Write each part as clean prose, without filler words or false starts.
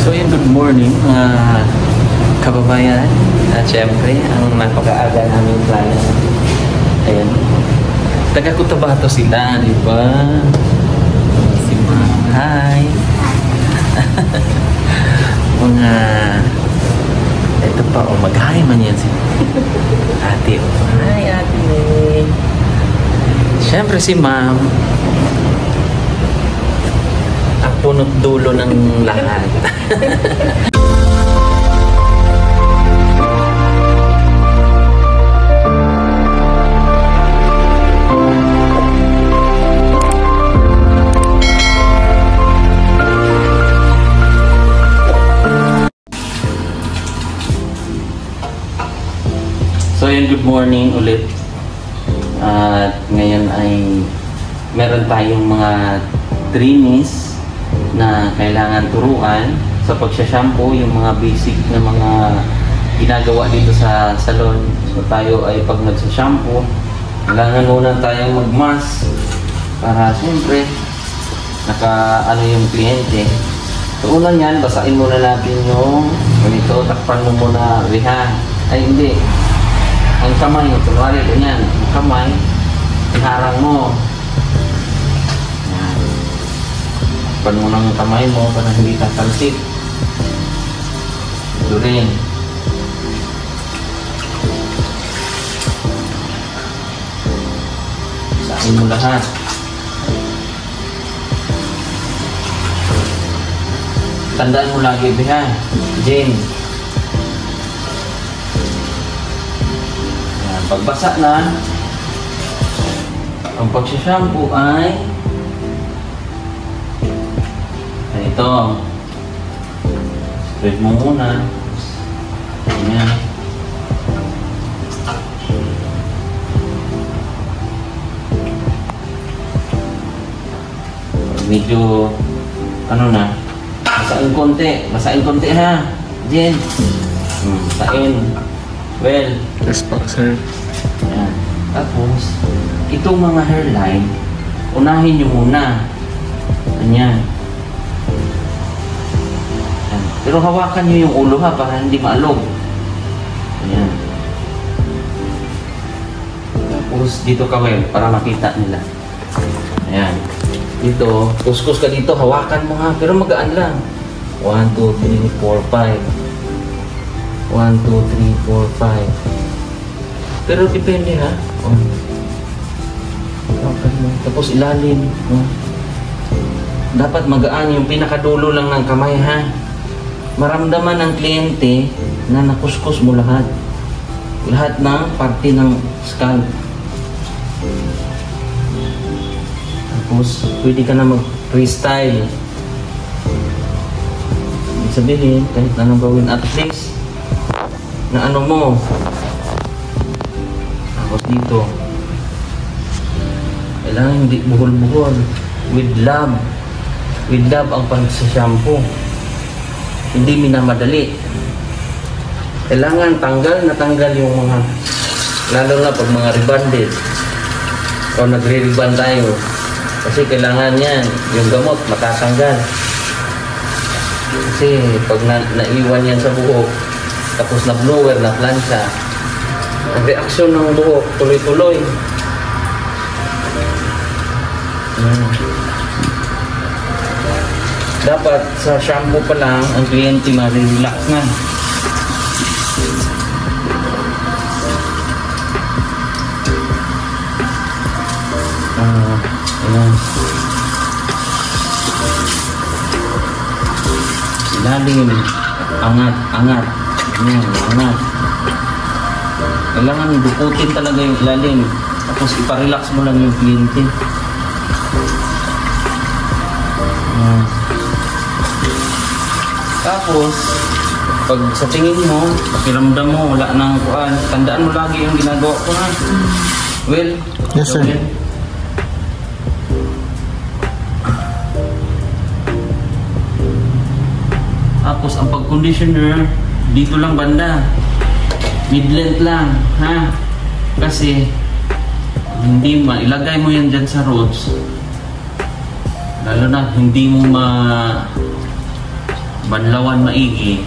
So yun, good morning mga kababayan. At syempre, ang napaka-aga namin plano. Ayan. Taga Cotabato sila, di ba? Si Ma'am. Hi! Mga... Ito pa, oh, mag-hi man yan si ate. Oh. Hi, ate. Syempre si Ma'am. Ang punot dulo ng lahat. So yun, good morning ulit. At ngayon ay meron tayong mga trainees na kailangan turuan sa pagsha-shampoo, yung mga basic na mga ginagawa dito sa salon. So tayo ay pag nagsa-shampoo, kailangan muna tayong mag-mask para siyempre naka-ano yung kliyente. So una yan, basahin muna natin yung ganito, takpan mo muna rihan. Ay hindi. Ang kamay, kunwari, ganyan. Ang kamay, iharang mo. Yan. Takpan mo ng kamay mo para hindi tatalsik. Ito rin. Sain mo lahat. Tandaan mo lagi, Bihan. Jane. Pagbasa na, ang pagsashampoo ay ito. Spread mo muna. Ayan. Medyo ano na, basahin konti ha, Jen. Basahin. Well, yes po, sir. Ayan. Tapos, itong mga hairline, unahin nyo muna. Ayan. Ayan. Pero hawakan nyo yung ulo ha, para hindi maalog. Ayan. Tapos, dito ka well, para makita nila. Ayan. Dito, kuskus ka dito, hawakan mo ha, pero magaan lang. 1, 2, 3, 4, 5. 1, 2, 3, 4, 5. Pero depende ha. Oh. Tapos ilalim. Oh. Dapat magaan yung pinakadulo lang ng kamay ha. Maramdaman ng kliyente na nakuskus mo lahat. Lahat ng parte ng scalp. Tapos pwede ka na mag-freestyle. Ibig sabihin, kahit anong gawin at least na ano mo. Tapos dito kailangan hindi buhol-buhol. With love ang pag-shampoo. Hindi minamadali. Kailangan tanggal yung mga, lalo na pag mga rebonded o nagre-rebond tayo, kasi kailangan yan yung gamot matatanggal. Kasi pag naiwan yan sa buhok, tapos na blower, na plancha, ang reaksyon ng buhok tuloy-tuloy. Dapat sa shampoo pa lang ang kliyente ma-relax na. Ayan. Ilalim, angat. Ayan, angat. Kailangan dukutin talaga yung ilalim. Tapos iparelax mo lang yung kliyente. Tapos, pag sa tingin mo, pakiramdam mo, wala nang kuan, tandaan mo lagi yung ginagawa ko ha. Well, yes sir. Tapos ang pag-conditioner, dito lang banda. Mid-length lang, ha? Kasi hindi ilagay mo yan dyan sa rods. Lalo na hindi mo banlawan maigi,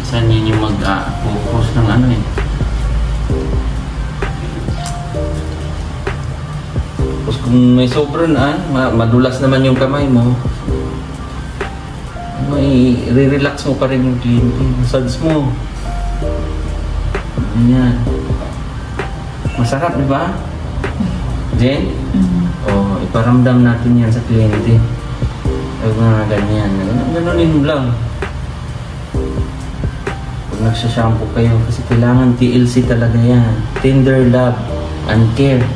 saan yun yung mag-focus ng ano eh. Tapos kung may sobra na, madulas naman yung kamay mo, may re-relax mo pa rin yung kliyente. Massage mo. Ganyan. Masarap, di ba? Jen? O, iparamdam natin yan sa kliyente. Huwag nga ganyan. Ganunin mo lang. Pag nagsashampoo kayo, kasi kailangan TLC talaga yan. Tender love and care.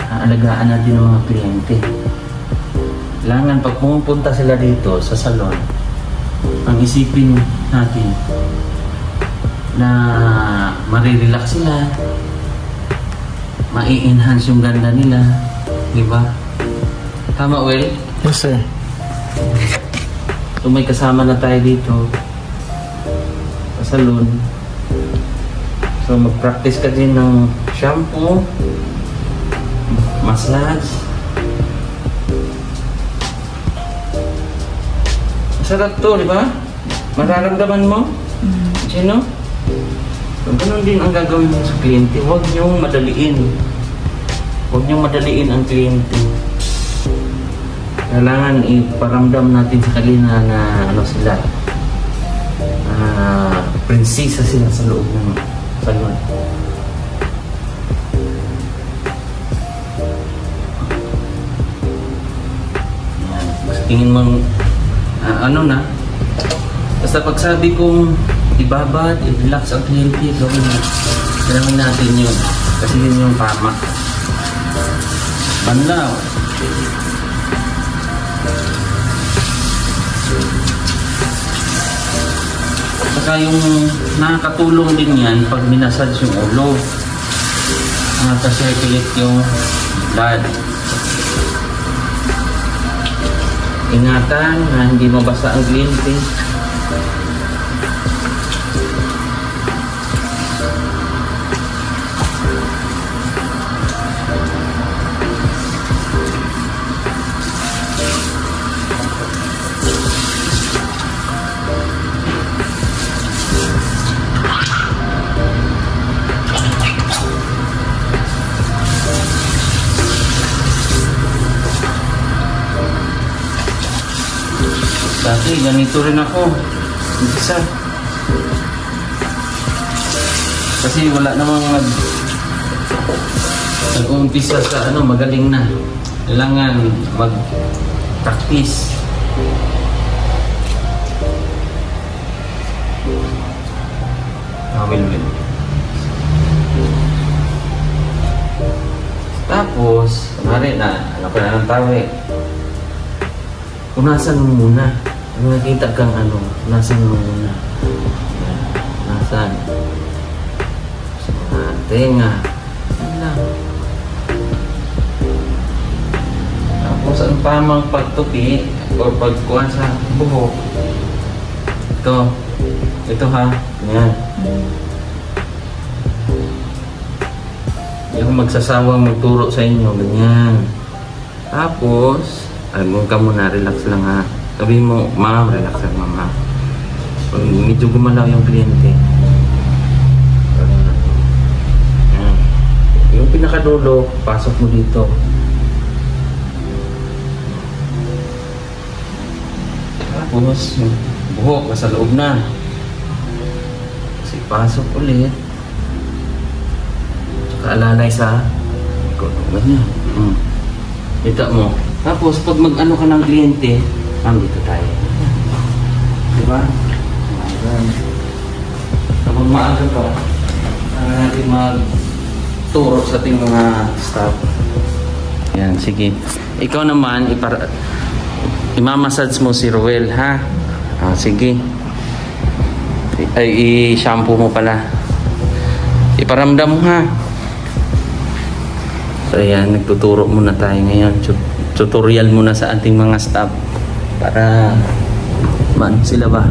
Aalagaan natin ang mga kliyente. Kailangan pag pumupunta sila dito sa salon, ang isipin natin na marirelax sila, mai-enhance yung ganda nila, di ba? Tama, Will? Yes, sir. So may kasama na tayo dito sa salon. So mag-practice ka din ng shampoo, massage. Masarap to, di ba? Mararamdaman mo? Sino? So, ganun din ang gagawin mo sa kliyente. Huwag niyong madaliin. Huwag niyong madaliin ang kliyente. Kailangan iparamdam natin sa kanila na ano sila. Prinsesa sila sa loob ng salon. Yan. Sa tingin mong ano na, basta pagsabi kong ibabad, i-relax ang kliyente, gawin natin yun. Kasi yun yung tama. Banlaw. Saka yung nakakatulong din yan pag minasage yung ulo. Nakaka-circulate yung blood. Ingatan na hindi mabasa ang kliyente. Dati, ganito rin ako. Isa. Kasi wala namang nag-uumpisa sa ano, magaling na. Kailangan mag-practice. Tapos, kunwari na, ano ka na ng tao eh. Punasan mo muna. Kung nakita kang ano, punasan mo muna. Punasan. Sa mga tenga. Yan lang. Tapos, ang tamang pagtupi o pagkuha sa buhok. Ito ha. Yan. Hindi ako magsasawang magturo sa inyo. Ganyan. Tapos, huwag ka muna, relax lang ha. Sabihin mo, ma'am, relax lang ma'am ha. Pag medyo gumalaw yung kliyente. Yung pinakadulo, pasok mo dito. Tapos, yung buhok, nasa loob na. Kasi pasok ulit. Tsaka alalay sa ikot. Ganyan. Kita mo. Tapos, pag mag-ano ka ng kliyente, dito tayo. Diba? Kapag maaga pa, natin magturo sa ating mga staff. Yan, sige. Ikaw naman, imamassage mo si Ruel, ha? Sige. I-shampoo mo pala. Iparamdam mo, ha? So, yan. Nagtuturo muna tayo ngayon. Tutorial muna sa ating mga staff para sila ba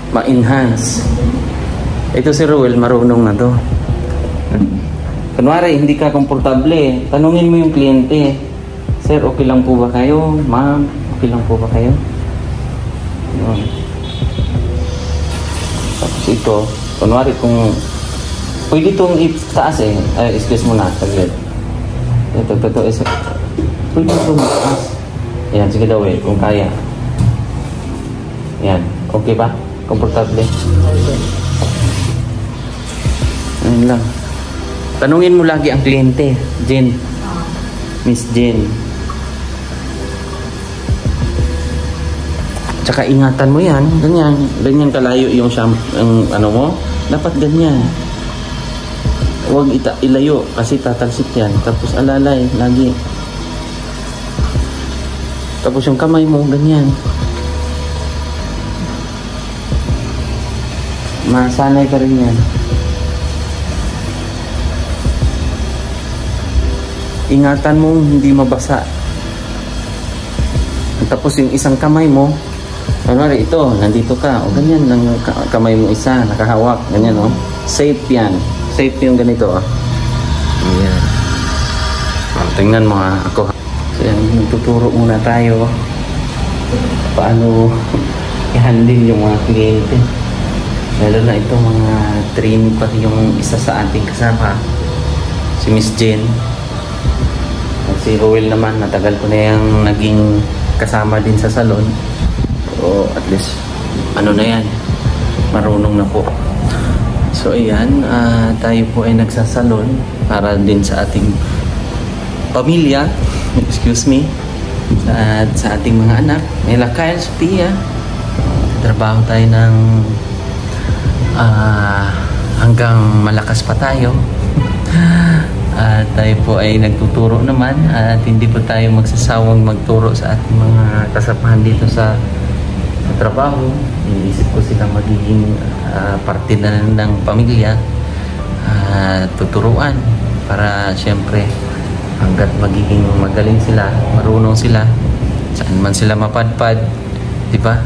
ma-enhance. Ito si Ruel, marunong na to. Kunwari, hindi ka komportable, tanungin mo yung kliyente, sir, okay lang po ba kayo? Ma'am, okay lang po ba kayo? Yun. Tapos ito, kunwari kung pwede itong itaas eh. Ay, excuse mo na, saglit. Ito, isa. Pwede itong itaas. Ayan, sige daw eh, kung kaya. Ayan, okay ba? Komportable. Ayun lang. Tanungin mo lagi ang kliyente, Jen. Miss Jen. Tsaka ingatan mo yan, ganyan kalayo yung ano mo, dapat ganyan. Huwag ilayo kasi tatalsik yan. Tapos alalay, lagi. Tapos yung kamay mo, ganyan. Masanay ka rin yan. Ingatan mo hindi mabasa. Tapos yung isang kamay mo, kunwari ito, nandito ka, o ganyan lang yung kamay mo isa, nakahawak, ganyan o. Safe yan. Safe yung ganito o. Ayan. Tingnan mo ha, ako. So yan, tuturo muna tayo paano i-handle yung mga kliyente. Lalo na ito mga trainee pa yung isa sa ating kasama, si Miss Jen. Si Roel naman, natagal ko na yung naging kasama din sa salon. So at least ano na yan, marunong na po. So ayan, tayo po ay nagsasalon para din sa ating pamilya, excuse me, at sa ating mga anak. May Kyle, Sophia, trabaho tayo ng hanggang malakas pa tayo. At tayo po ay nagtuturo naman at hindi po tayo magsasawang magturo sa ating mga kasamahan dito sa trabaho. Iniisip ko silang magiging parte na ng pamilya, tuturuan para siyempre hanggat magiging magaling sila, marunong sila, saan man sila mapadpad, di ba?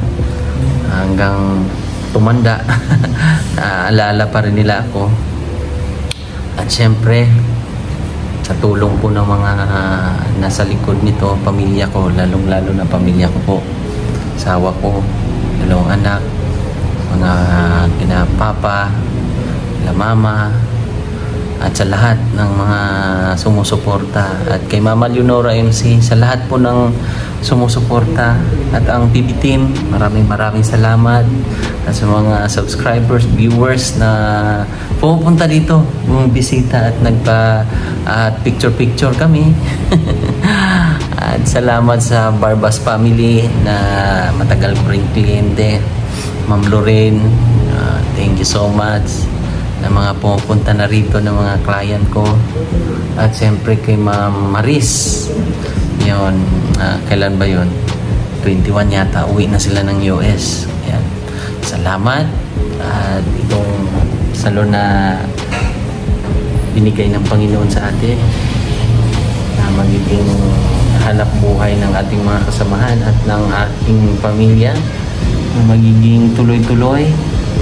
Hanggang tumanda, naaalala pa rin nila ako. At siyempre sa tulong po ng mga nasa likod nito, pamilya ko, lalong-lalo na pamilya ko po, asawa ko, dalawang anak, mga kina papa, kina mama, at sa lahat ng mga sumusuporta, at kay Mama Leonora MC, sa lahat po ng sumusuporta, at ang PB team, maraming salamat, at sa mga subscribers, viewers na pupunta dito, bumibisita at picture kami. At salamat sa Barbas family na matagal ko ring kliyente. Ma'am Lorraine, thank you so much na mga pupunta na rito ng mga client ko. At siyempre kay Ma'am Maris, yun, kailan ba yun? 21 yata, uwi na sila ng US. Yan. Salamat. At itong salon na binigay ng Panginoon sa atin na magiging hanap buhay ng ating mga kasamahan at ng ating pamilya na magiging tuloy-tuloy,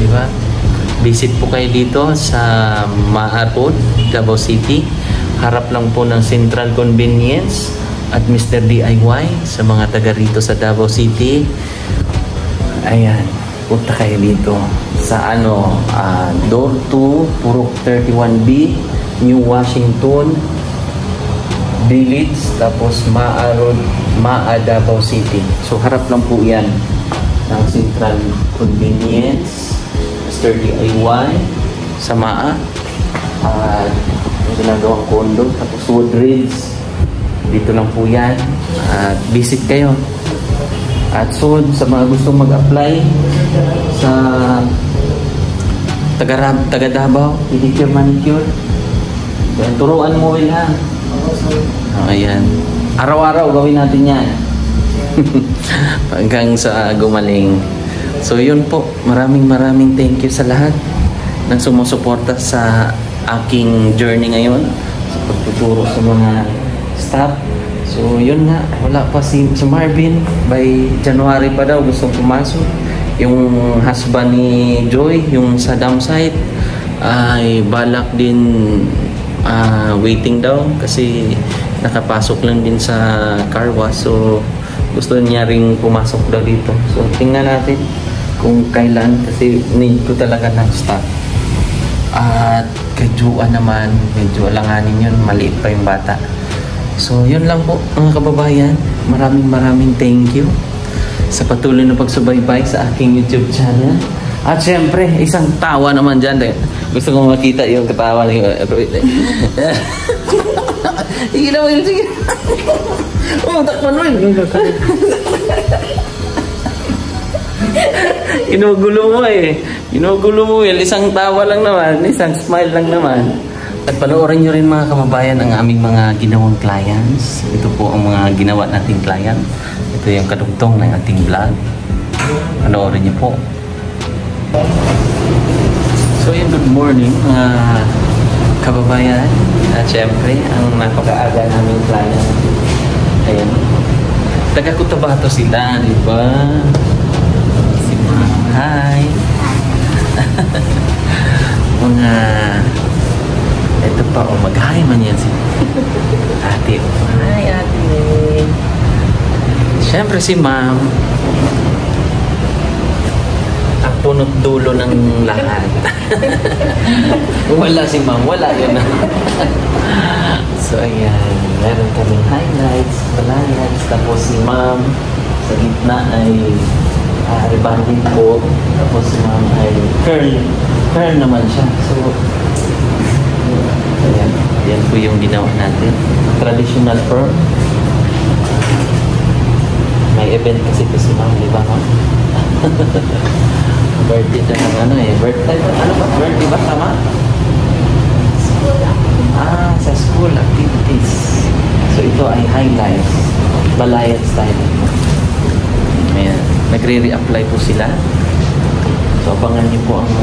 di ba? Visit po kayo dito sa Maarod, Davao City. Harap lang po ng Central Convenience at Mr. DIY sa mga taga rito sa Davao City. Ayan, punta kayo dito sa door 2, Purok 31B, New Washington Village, tapos Maarod, Davao City. So harap lang po yan ng Central Convenience, Mr. DIY sa Maa, at ginagawang condo, tapos Woodridge, dito lang po yan. At visit kayo. At soon, sa mga gustong mag-apply sa taga Davao, pedicure, manicure, turuan mo ha. Ayan. Araw-araw gawin natin yan. Hanggang sa gumaling. So yun po, maraming thank you sa lahat ng sumusuporta sa aking journey ngayon sa pagtuturo sa mga staff. So yun nga, wala pa si Marvin. By January pa daw gustong pumasok. Yung husband ni Joy, yung sa dam site, ay balak din waiting daw kasi nakapasok lang din sa car wash. So gusto niya ring pumasok daw dito. So, tingnan natin kung kailan kasi need ko talaga ng stock. At kay Juan naman, medyo alanganin yun, maliit pa yung bata. So, yun lang po mga kababayan. Maraming thank you sa patuloy na pagsubaybay sa aking YouTube channel. At syempre, isang tawa naman dyan. Gusto kong makita yung katawa ni sige na mo yun, sige. Oh, takpan mo yun. Inugulo mo eh. Inugulo mo yun. Isang tawa lang naman. Isang smile lang naman. At panoorin nyo rin mga kababayan ang aming mga ginawang clients. Ito po ang mga ginawa nating client. Ito yung kadugtong ng ating vlog. Panoorin nyo po. So yun, good morning mga kababayan. At syempre, ang napaka-aga namin client. Ayan. Taga-Cotabato sila, di ba? Si Ma'am, hi! Mga... Ito pa, oh, mag-hi man yan si ate. Hi, ate! Syempre si Ma'am. Ang punot dulo ng lahat. Wala si Ma'am, wala yun. So, ayan. Meron kaming highlights, highlights. Tapos si Ma'am, sa gitna ay rebonding po. Tapos si Ma'am ay curl naman siya. So, ayan. Yan po yung ginawa natin. Traditional firm. May event kasi si Ma'am, di ba, Ma'am? Birthday na ng ano eh. Birthday ba? Ano ba? Birthday ba? Tama? Sa school activities. So ito ay highlights. Balayan style. Ayan. Nagre-reapply po sila. So abangan niyo po ang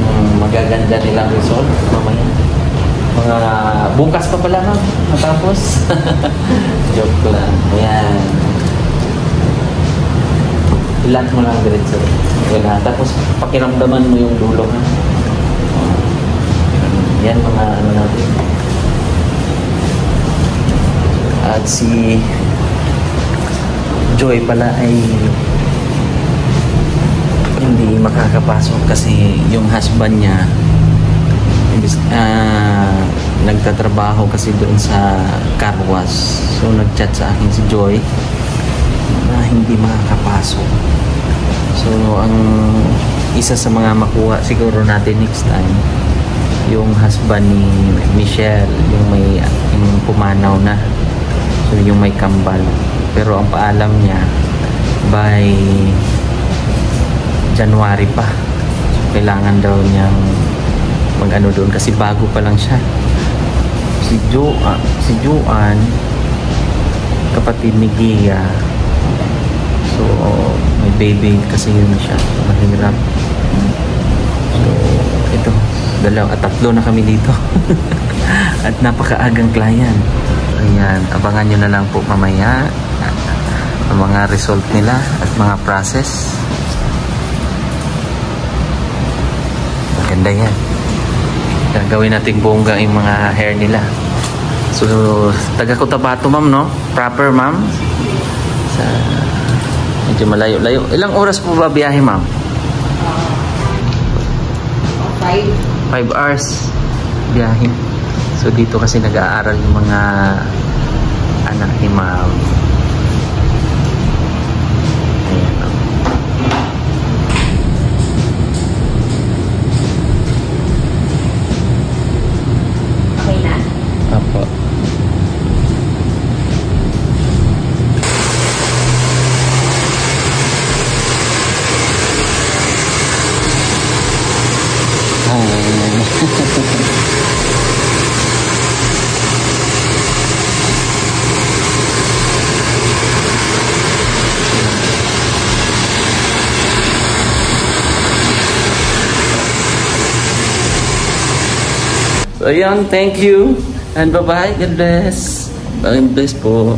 magaganda nilang result mamaya. Mga bukas pa pala, Ma'am. Matapos. Joke lang. Ayan. Ilat mo lang diretso. Wala. Tapos pakiramdaman mo yung dulo. Ha? Yan mga ano natin. At si Joy pala ay hindi makakapasok kasi yung husband niya nagtatrabaho kasi doon sa car wash. So nagchat sa akin si Joy na hindi makakapasok. So ang isa sa mga makuha siguro natin next time yung husband ni Michelle, yung pumanaw na. So yung may kambal. Pero ang paalam niya by January pa. So, kailangan daw niyang mag-ano doon kasi bago pa lang siya. Si Joan, kapatid ni Gia. So may baby kasi yun siya. Mahirap. So ito, tatlo na kami dito. At napakaagang client. Ayan, abangan nyo na lang po mamaya ang mga result nila at mga process. Maganda yan. Gagawin natin bongga yung mga hair nila. So, taga-Cotabato, Ma'am, no? Proper, Ma'am? Sa medyo malayo-layo. Ilang oras po ba biyahe, Ma'am? 5 hours biyahe. So dito kasi nag-aaral yung mga anak ni Ma'am. Ayan. Okay na? Apo. So, ayan, thank you. And bye-bye. God bless. God bless po.